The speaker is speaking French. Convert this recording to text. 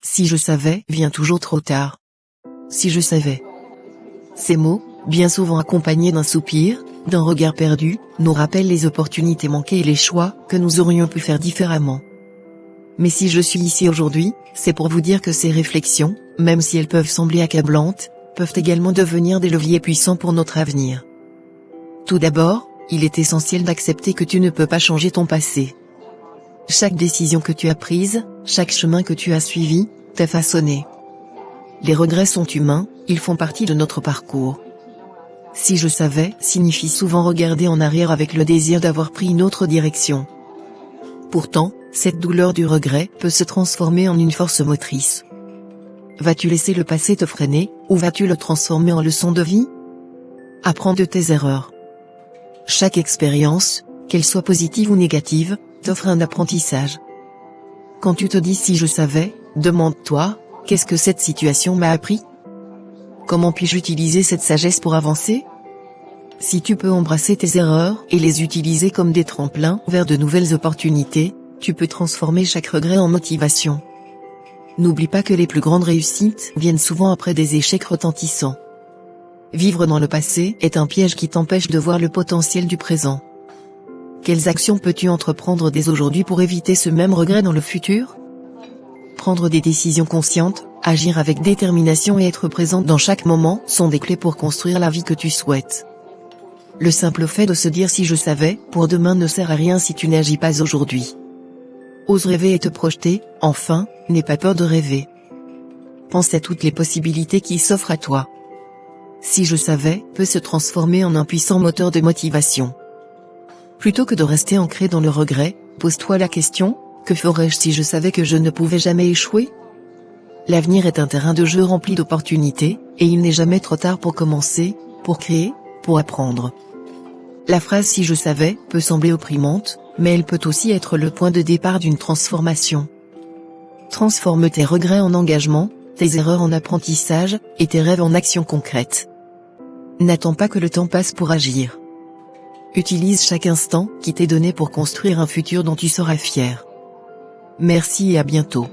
Si je savais vient toujours trop tard. Si je savais. Ces mots, bien souvent accompagnés d'un soupir, d'un regard perdu, nous rappellent les opportunités manquées et les choix que nous aurions pu faire différemment. Mais si je suis ici aujourd'hui, c'est pour vous dire que ces réflexions, même si elles peuvent sembler accablantes, peuvent également devenir des leviers puissants pour notre avenir. Tout d'abord, il est essentiel d'accepter que tu ne peux pas changer ton passé. Chaque décision que tu as prise, chaque chemin que tu as suivi, t'a façonné. Les regrets sont humains, ils font partie de notre parcours. Si je savais signifie souvent regarder en arrière avec le désir d'avoir pris une autre direction. Pourtant, cette douleur du regret peut se transformer en une force motrice. Vas-tu laisser le passé te freiner, ou vas-tu le transformer en leçon de vie? Apprends de tes erreurs. Chaque expérience, qu'elle soit positive ou négative, t'offre un apprentissage. Quand tu te dis si je savais, demande-toi, qu'est-ce que cette situation m'a appris? Comment puis-je utiliser cette sagesse pour avancer? Si tu peux embrasser tes erreurs et les utiliser comme des tremplins vers de nouvelles opportunités, tu peux transformer chaque regret en motivation. N'oublie pas que les plus grandes réussites viennent souvent après des échecs retentissants. Vivre dans le passé est un piège qui t'empêche de voir le potentiel du présent. Quelles actions peux-tu entreprendre dès aujourd'hui pour éviter ce même regret dans le futur? Prendre des décisions conscientes, agir avec détermination et être présent dans chaque moment sont des clés pour construire la vie que tu souhaites. Le simple fait de se dire si je savais, pour demain ne sert à rien si tu n'agis pas aujourd'hui. Ose rêver et te projeter, enfin, n'aie pas peur de rêver. Pense à toutes les possibilités qui s'offrent à toi. Si je savais peut se transformer en un puissant moteur de motivation. Plutôt que de rester ancré dans le regret, pose-toi la question, que ferais-je si je savais que je ne pouvais jamais échouer? L'avenir est un terrain de jeu rempli d'opportunités, et il n'est jamais trop tard pour commencer, pour créer, pour apprendre. La phrase si je savais peut sembler opprimante, mais elle peut aussi être le point de départ d'une transformation. Transforme tes regrets en engagement, tes erreurs en apprentissage, et tes rêves en actions concrètes. N'attends pas que le temps passe pour agir. Utilise chaque instant qui t'est donné pour construire un futur dont tu seras fier. Merci et à bientôt.